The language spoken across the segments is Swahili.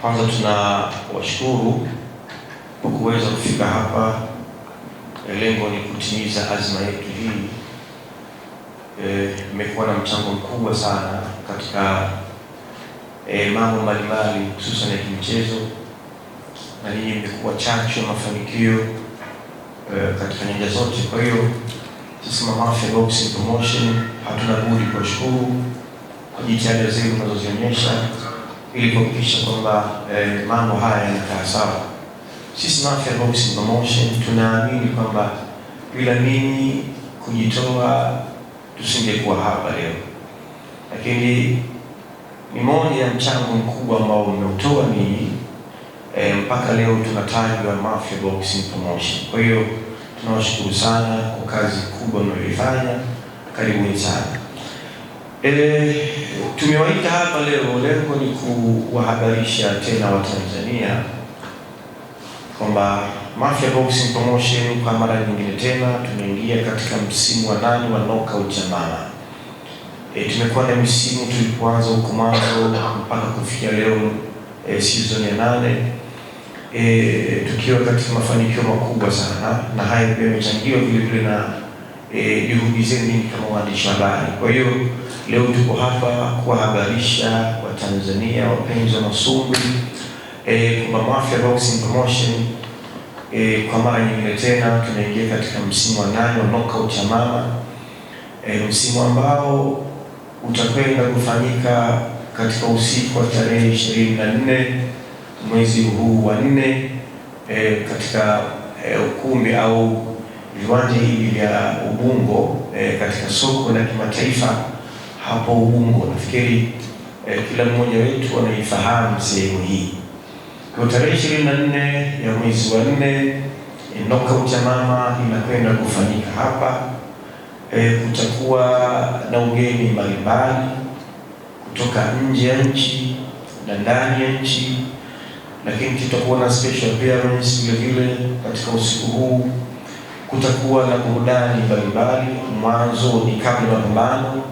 Kwanza tunawashukuru kwa kuweza kufika hapa. Lengo ni kutimiza azma yetu hii. Imekuwa na mchango mkubwa sana katika mambo mbalimbali hususan ya kimichezo, na hii imekuwa chachu ya mafanikio katika nyanja zote. Kwa hiyo sisi Mafia Boxing Promotion hatuna budi kuwashukuru kwa jitihada zenu mnazozionyesha ili kuhakikisha kwamba mambo haya yanakaa sawa. Sisi Mafia Boxing Promotion tunaamini kwamba bila ninyi kujitoa tusingekuwa hapa leo, lakini ni moja ya mchango mkubwa ambao mmeutoa ninyi mpaka leo tunatajwa Mafia Boxing Promotion. Kwa hiyo tunawashukuru sana kwa kazi kubwa mnayoifanya. Karibuni sana. Tumewaita hapa leo, lengo ni kuwahabarisha tena Watanzania kwamba Mafia Boxing Promotion kwa mara nyingine tena tumeingia katika msimu wa 8 wa knockout ya mama. Tumekuwa na misimu tulipoanza huko mwanzo mpaka kufikia leo season ya 8, tukiwa katika mafanikio makubwa sana, na haya pia yamechangiwa vile vile na juhudi zenu kama waandishi wa habari. Kwa hiyo leo tuko hapa kuwahabarisha Watanzania wapenzi wa masumbwi kwamba Mafia Boxing Promotion kwa mara nyingine tena tunaingia katika msimu wa 8 wa knockout ya mama, msimu ambao utakwenda kufanyika katika usiku wa tarehe 24 mwezi huu wa 4 katika ukumbi au viwanja hivi vya Ubungo katika soko la kimataifa hapo Ubungo. Nafikiri kila mmoja wetu anaifahamu sehemu hii. Kwa tarehe 24 ya mwezi wa 4 knockout ya mama inakwenda kufanyika hapa. Kutakuwa na ugeni mbalimbali kutoka nje ya nchi na ndani ya nchi, lakini tutakuwa na special appearance vile vile katika usiku huu. Kutakuwa na burudani mbalimbali, mwanzo ni kabla ya mapambano.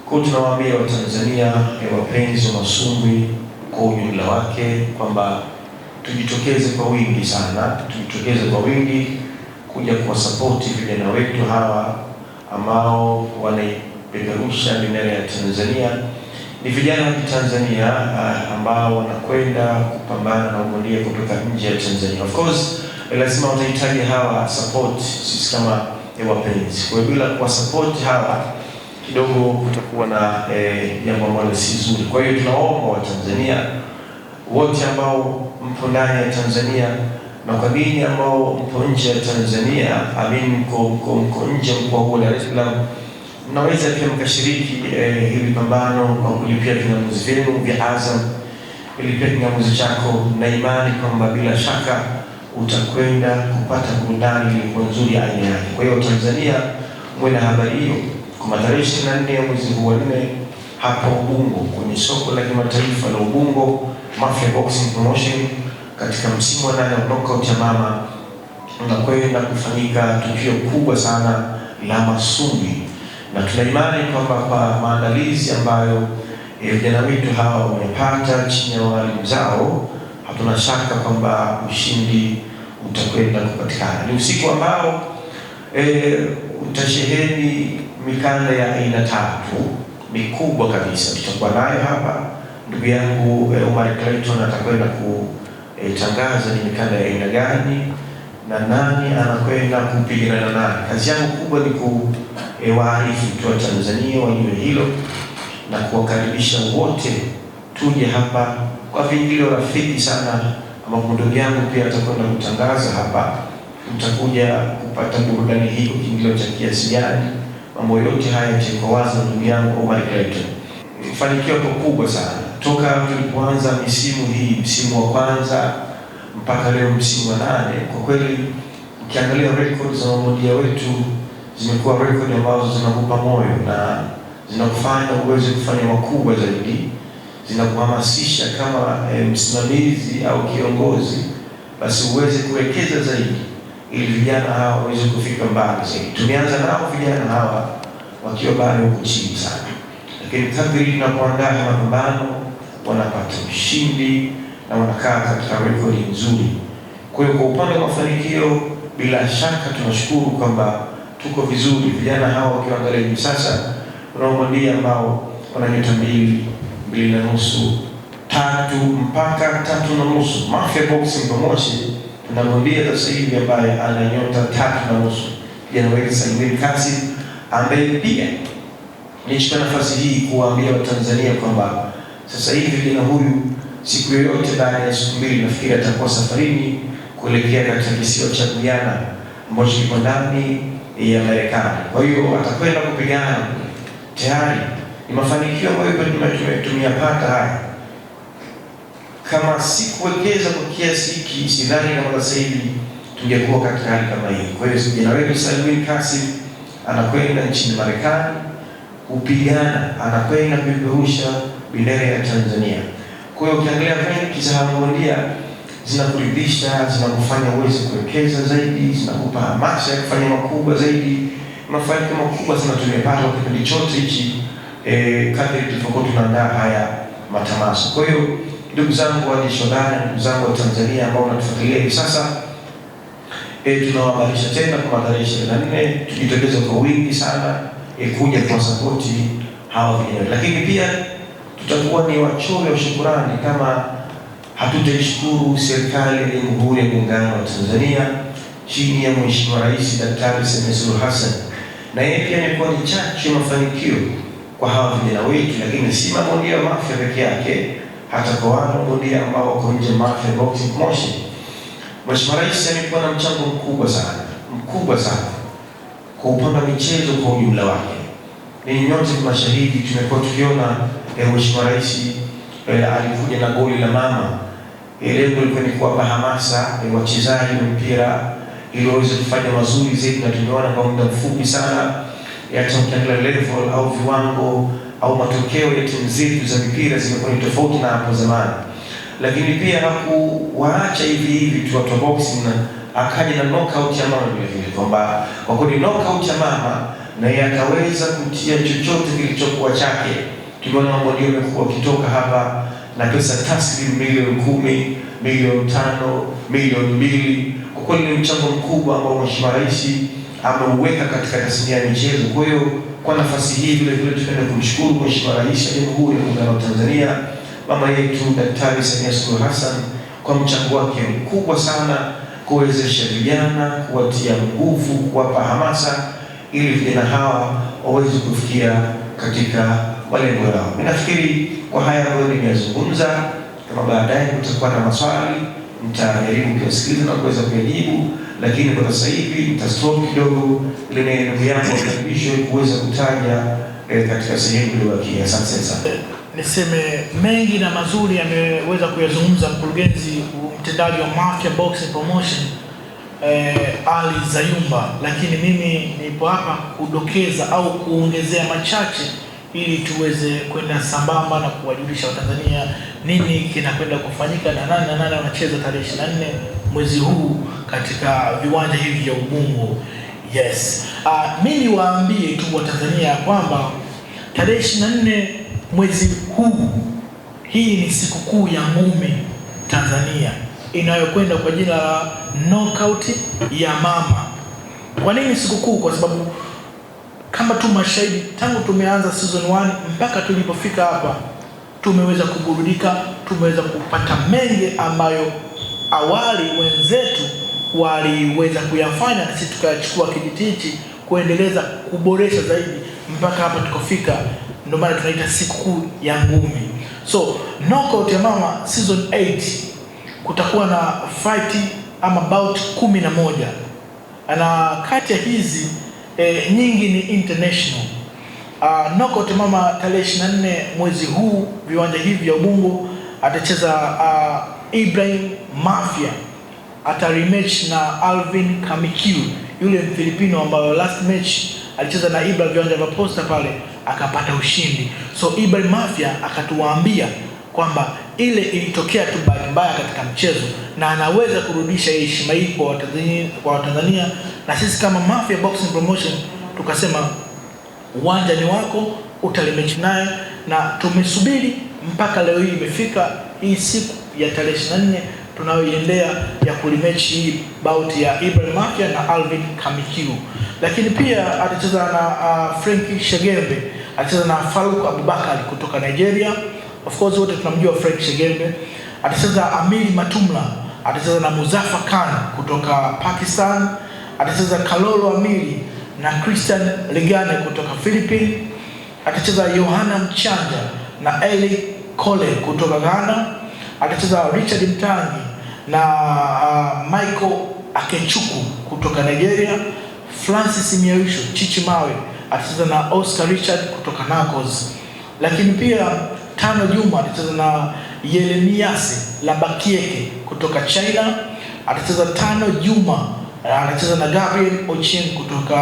Kwa tunawaambia Watanzania wapenzi wa masumbwi kwa ujumla wake kwamba tujitokeze kwa wingi sana, tujitokeze kwa wingi kuja kuwasapoti vijana wetu hawa ambao wanaipeperusha bendera ya Tanzania. Ni vijana wa Tanzania ambao wanakwenda kupambana na ubondia kutoka nje ya Tanzania. Of course lazima watahitaji hawa support sisi kama wapenzi. Kwa hiyo bila kuwa support hawa kidogo kutakuwa na jambo ambalo si zuri. Kwa hiyo tunaomba Watanzania wote ambao mpo ndani ya Tanzania na kwa dini ambao mpo nje ya Tanzania, mko nje mkoa huu Dar es Salaam, mnaweza pia mkashiriki hili pambano kwa kulipia vingamuzi vyenu vya Azam. Ilipia kingamuzi chako na imani kwamba bila shaka utakwenda kupata burudani iliyo nzuri ya aina yake. Kwa hiyo Tanzania mwe na habari hiyo kwa tarehe 24 ya mwezi huu wa 4 hapa Ubungo kwenye soko la kimataifa la Ubungo, Mafia Boxing Promotion katika msimu wa 8 wa knockout ya mama unakwenda kufanyika tukio kubwa sana la masumbwi, na tuna imani kwamba kwa maandalizi ambayo vijana wetu hawa wamepata chini ya walimu zao, hatuna shaka kwamba ushindi utakwenda kupatikana. Ni usiku ambao utasheheni mikanda ya aina 3 mikubwa kabisa. Tutakuwa nayo hapa ndugu yangu Omar Clayton atakwenda kutangaza ni mikanda ya aina gani na nani anakwenda kupigana na nani. Kazi yangu kubwa ni kuwaarifu tu Tanzania wajue hilo na kuwakaribisha wote tuje hapa kwa viingilio rafiki sana, ambapo ndugu yangu pia atakwenda kutangaza hapa. Mtakuja kupata burudani hii kwa kiingilio cha kiasi gani, mambo yote haya yako wazi na ndugu yangu Omar Clayton. Mafanikio kubwa sana toka tulipoanza misimu hii, msimu wa kwanza mpaka leo msimu wa 8. Kwa kweli ukiangalia records za mabondia wetu zimekuwa record ambazo zinakupa moyo na zinakufanya uweze kufanya makubwa zaidi, zinakuhamasisha kama msimamizi au kiongozi, basi uweze kuwekeza zaidi ili vijana hawa waweze kufika mbali zaidi. Tumeanza nao vijana hawa wakiwa bado huko chini sana, lakini kadri tunapoandaa mapambano wanapata ushindi na wanakaa katika rekodi nzuri. Kwa hiyo kwa upande wa mafanikio, bila shaka tunashukuru kwamba tuko vizuri. Vijana hawa wakiangalia hivi sasa, wanaomwambia ambao wana nyota 2, 2.5, 3 mpaka 3.5. Mafia Boxing Promotion tunamwambia sasa hivi ambaye ana nyota 3.5, kijana wetu Salmin Kasim, ambaye pia nichukua nafasi hii kuwaambia Watanzania kwamba sasa hivi kijana huyu siku yoyote baada ya siku 2 nafikiri atakuwa safarini kuelekea katika kisiwa cha Guyana ambacho kiko ndani ya Marekani. Kwa hiyo atakwenda kupigana. Tayari ni mafanikio ambayo tumeyapata haya. Kama sikuwekeza kwa kiasi hiki, sidhani kama sasa hivi tungekuwa katika hali kama hii. Kwa hiyo kijana wetu Salmin Kasim anakwenda nchini Marekani kupigana, anakwenda kupeperusha bendera ya Tanzania. Kwa hiyo ukiangalia mengi za bondia zinakuridhisha, zinakufanya uweze kuwekeza zaidi, zinakupa hamasa ya kufanya makubwa zaidi. Mafanikio makubwa sana tumepata kwa kipindi chote hichi kadri tulivyokuwa tunaandaa haya matamasha. Kwa hiyo ndugu zangu waandishi wa habari, ndugu zangu wa Tanzania ambao wanatufuatilia hivi sasa, tunawahabarisha tena kwa tarehe 24 tujitokeze kwa wingi sana kuja kwa support hawa vijana. Lakini pia tutakuwa ni wachoyo wa shukrani kama hatutaishukuru serikali ya Jamhuri ya Muungano wa Tanzania chini ya Mheshimiwa Rais Daktari Samia Suluhu Hassan. Na yeye pia amekuwa ni chachu ya mafanikio kwa hawa vijana wetu, lakini si mabondia wa Mafia peke yake, hata kwa wale mabondia ambao wako nje Mafia Boxing Promotion. Mheshimiwa Rais amekuwa na mchango mkubwa sana kwa upande wa michezo kwa ujumla wake. Ni nyote mashahidi, tumekuwa tukiona Mheshimiwa Rais alikuja na goli la mama. Lengo lilikuwa ni kuwapa hamasa wachezaji wa mpira ili waweze kufanya mazuri zaidi, na tumeona kwa muda mfupi sana hata ukiangalia level au viwango au matokeo ya timu zetu za mpira zimekuwa ni tofauti na hapo zamani. Lakini pia hakuwaacha hivi tu watu wa boxing, na akaja na knockout ya mama vile kwamba kwa kweli knockout ya mama na yeye akaweza kutia chochote kilichokuwa chake. Tumeona mabondia wamekuwa wakitoka hapa na pesa taslimu milioni 10, milioni 5, milioni 2. Kwa kweli ni mchango mkubwa ambao Mheshimiwa Rais ameuweka katika tasnia ya michezo. Kwa hiyo kwa nafasi hii vile tunapenda kumshukuru Mheshimiwa Rais wa Jamhuri ya Muungano wa Tanzania, mama yetu Daktari Samia Suluhu Hassan, kwa mchango wake mkubwa sana kuwezesha vijana, kuwatia nguvu, kuwapa hamasa ili vijana hawa waweze kufikia katika malengo yao. Nafikiri kwa haya ambayo nimezungumza, kama baadaye kutakuwa na maswali mtajaribu kusikiliza na kuweza kujibu, lakini kwa sasa hivi nitastop kidogo ili ndugu yangu akaribishwe kuweza kutaja katika sehemu iliyobakia. Asante sana. Niseme mengi na mazuri ameweza kuyazungumza mkurugenzi mtendaji wa Mafia Boxing Promotion Ali Zayumba, lakini mimi nipo hapa kudokeza au kuongezea machache ili tuweze kwenda sambamba na kuwajulisha Watanzania nini kinakwenda kufanyika na nani wanacheza tarehe 24 mwezi huu katika viwanja hivi vya Ubungo. Yes. Mimi waambie tu Watanzania kwamba tarehe 24 mwezi huu, hii ni sikukuu ya ngumi Tanzania inayokwenda kwa jina la knockout ya mama. Kwa nini sikukuu? Kwa sababu kama tu mashahidi, tangu tumeanza season 1 mpaka tulipofika hapa tumeweza kuburudika, tumeweza kupata mengi ambayo awali wenzetu waliweza kuyafanya, na sisi tukachukua kijiti hichi kuendeleza kuboresha zaidi mpaka hapa tukafika. Ndio maana tunaita sikukuu ya ngumi. So knockout ya mama season 8 kutakuwa na fight ama bout 11, na kati ya hizi nyingi ni international. Knockout ya mama tarehe 24 mwezi huu viwanja hivi vya Ubungo atacheza Ibrahim Mafia, ata rematch na Alvin Kamikiu, yule Filipino ambaye last match alicheza na Ibrahim viwanja vya Posta pale akapata ushindi. So Ibrahim Mafia akatuambia kwamba ile ilitokea tu bahati mbaya katika mchezo na anaweza kurudisha heshima hii kwa Watanzania, na sisi kama Mafia Boxing Promotion tukasema uwanja ni wako, utalimechi naye, na tumesubiri mpaka leo hii imefika hii siku ya tarehe 24 tunayoiendea ya kulimechi hii bout ya Ibrahim Mafia na Alvin Kamikiu. Lakini pia atacheza na Frank Shegembe, atacheza na Farouk Abubakar kutoka Nigeria. Of course wote tunamjua Frank Shegembe. Atacheza Amiri Matumla, atacheza na Muzaffar Khan kutoka Pakistan. Atacheza Kalolo Amiri na Christian Ligane kutoka Philippines. Atacheza Yohana Mchanja na Eli Kole kutoka Ghana. Atacheza Richard Mtangi na Michael Akechuku kutoka Nigeria. Francis Miawisho Chichimawe atacheza na Oscar Richard kutoka Nakos. Lakini pia Tano Juma atacheza na Yeremias Labakieke kutoka China. Atacheza Tano Juma anacheza na Gabriel Ochieng kutoka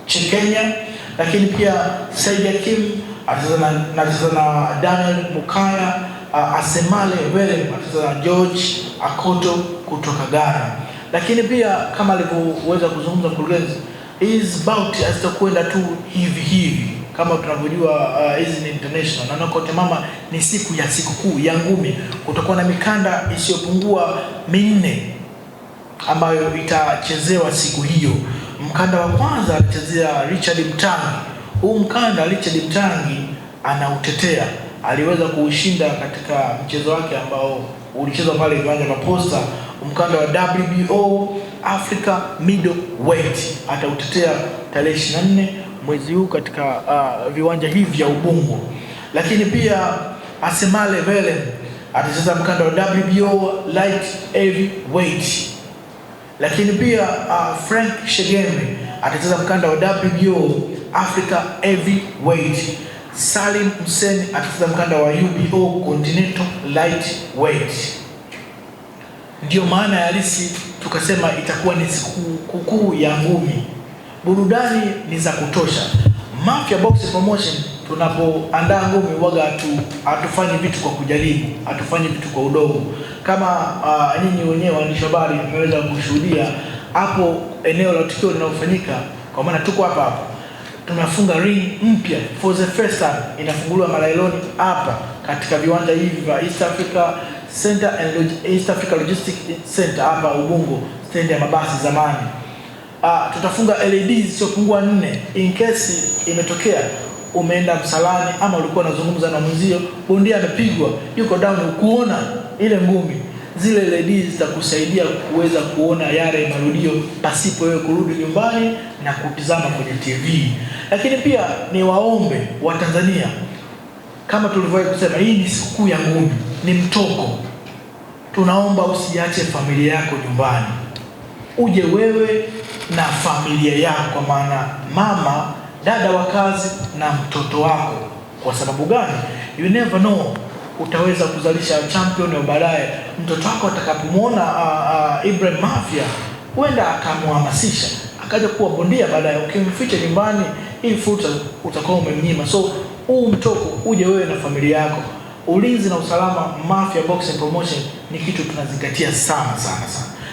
Kenya. Lakini pia Said Hakim atacheza na Daniel Mukaya. Asemale Welem atacheza na George Akoto kutoka Ghana. Lakini pia kama alivyoweza kuzungumza mkurugenzi, is bout asitakwenda tu hivi kama tunavyojua hizi ni international na Knockout Mama ni siku ya sikukuu ya ngumi. Kutakuwa na mikanda isiyopungua 4 ambayo itachezewa siku hiyo. Mkanda wa kwanza atachezea Richard Mtangi. Huu mkanda Richard Mtangi anautetea, aliweza kuushinda katika mchezo wake ambao ulichezwa pale viwanja vya Posta, mkanda wa WBO Africa Middleweight. Atautetea tarehe 24 mwezi huu katika viwanja hivi vya Ubungo. Lakini pia Asemale Welem atacheza mkanda wa WBO Light Heavyweight. Lakini pia Frank Shegembe atacheza mkanda wa WBO Africa Heavyweight. Salim Hussein atacheza mkanda wa UBO Continental Lightweight. Ndio maana ya halisi tukasema itakuwa ni sikukuu ya ngumi. Burudani ni za kutosha. Mafia Boxing Promotion tunapoandaa ngumi waga hatufanyi vitu kwa kujaribu, hatufanyi vitu kwa udogo. Kama nyinyi wenyewe waandishi habari mmeweza kushuhudia hapo eneo la tukio linalofanyika, kwa maana tuko hapa tunafunga ring mpya for the first time, inafunguliwa Malailoni hapa katika viwanja hivi vya East Africa Center and East Africa Logistics Center hapa Ubungo, stendi ya mabasi zamani. Tutafunga LEDs zisizopungua 4 in case imetokea umeenda msalani ama ulikuwa unazungumza na mwenzio, bondia amepigwa, yuko down, kuona ile ngumi, zile LEDs zitakusaidia kuweza kuona yale marudio pasipo wewe kurudi nyumbani na kutizama kwenye TV. Lakini pia ni waombe wa Tanzania, kama tulivyowahi kusema, hii ni sikukuu ya ngumi, ni mtoko. Tunaomba usiache familia yako nyumbani, uje wewe na familia yako, kwa maana mama, dada wa kazi na mtoto wako. Kwa sababu gani? You never know, utaweza kuzalisha champion wa baadaye. Mtoto wako atakapomwona Ibrahim Mafia, huenda akamhamasisha akaja kuwa bondia baadaye. Ukimficha nyumbani, hii fursa utakuwa umemnyima. So huu mtoko uje wewe na familia yako. Ulinzi na usalama Mafia Boxing Promotion ni kitu tunazingatia sana.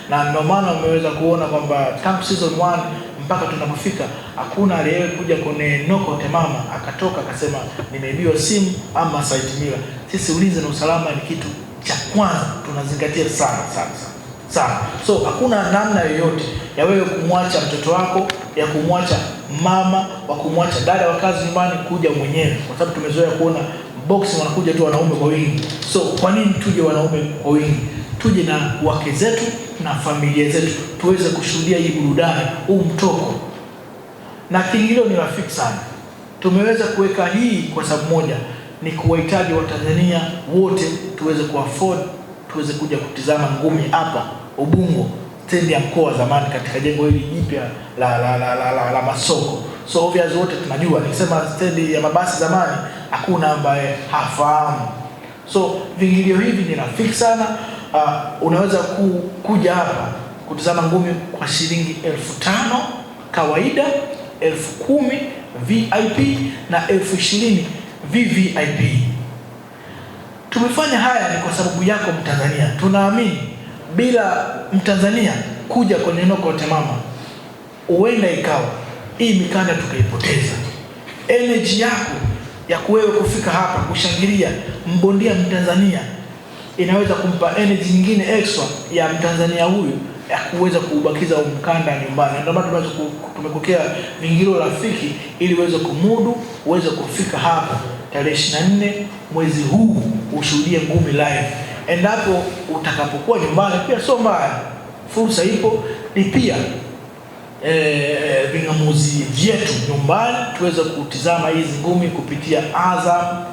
Na ndio maana umeweza kuona kwamba tangu season 1 mpaka tunapofika hakuna aliyewe kuja kwenye Knockout Mama akatoka akasema nimeibiwa simu ama site mila. Sisi ulinzi na usalama ni kitu cha kwanza tunazingatia sana. So hakuna namna yoyote ya wewe kumwacha mtoto wako, ya kumwacha mama, wa kumwacha dada wa kazi nyumbani kuja mwenyewe, kwa sababu tumezoea kuona boxing wanakuja tu wanaume kwa wingi. So kwa nini tuje wanaume kwa wingi? Tuje na wake zetu na familia zetu tuweze kushuhudia hii burudani, huu mtoko. Na kiingilio ni rafiki sana. Tumeweza kuweka hii kwa sababu moja, ni kuwahitaji wa Tanzania wote tuweze kuafford, tuweze kuja kutizama ngumi hapa Ubungo, stendi ya mkoa zamani, katika jengo hili jipya la masoko. So obviously wote tunajua, nikisema stendi ya mabasi zamani hakuna ambaye hafahamu. So viingilio hivi ni rafiki sana. Unaweza kuja hapa kutizama ngumi kwa shilingi 5,000 kawaida, 10,000 VIP na 20,000 VVIP. Tumefanya haya ni kwa sababu yako Mtanzania. Tunaamini bila Mtanzania kuja kwenye Knockout Mama, huenda ikawa hii mikanda tukaipoteza. Energy yako ya kuwewe kufika hapa kushangilia mbondia Mtanzania inaweza kumpa energy nyingine extra ya Mtanzania huyu ya kuweza kuubakiza mkanda nyumbani. Ndio maana tumekokea vingilo rafiki ili uweze kumudu, uweze kufika hapa tarehe 24 mwezi huu ushuhudie ngumi live. Endapo utakapokuwa nyumbani pia sio mbaya, fursa ipo, ni pia vingamuzi vyetu nyumbani tuweze kutizama hizi ngumi kupitia Azam.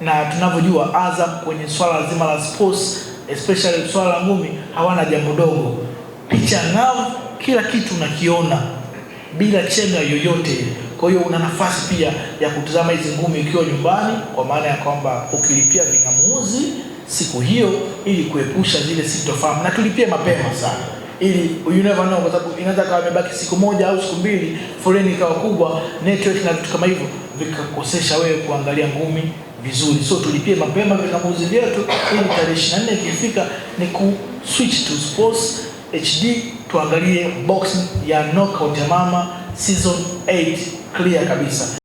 Na tunavyojua Azam kwenye swala zima la sports, especially swala la ngumi, hawana jambo dogo. Picha ng'avu, kila kitu unakiona bila chenga yoyote. Kwa hiyo una nafasi pia ya kutizama hizi ngumi ukiwa nyumbani, kwa maana ya kwamba ukilipia vingamuzi siku hiyo ili kuepusha zile sintofahamu, na tulipie mapema sana ili you never know, kwa sababu inaweza kama imebaki siku moja au siku mbili, foleni ikawa kubwa, network na vitu kama hivyo vikakosesha wewe kuangalia ngumi vizuri. So tulipie mapema vingamuzi vyetu ili tarehe 24 ikifika ni ku switch to Sports HD tuangalie boxing ya Knockout ya Mama season 8 clear kabisa.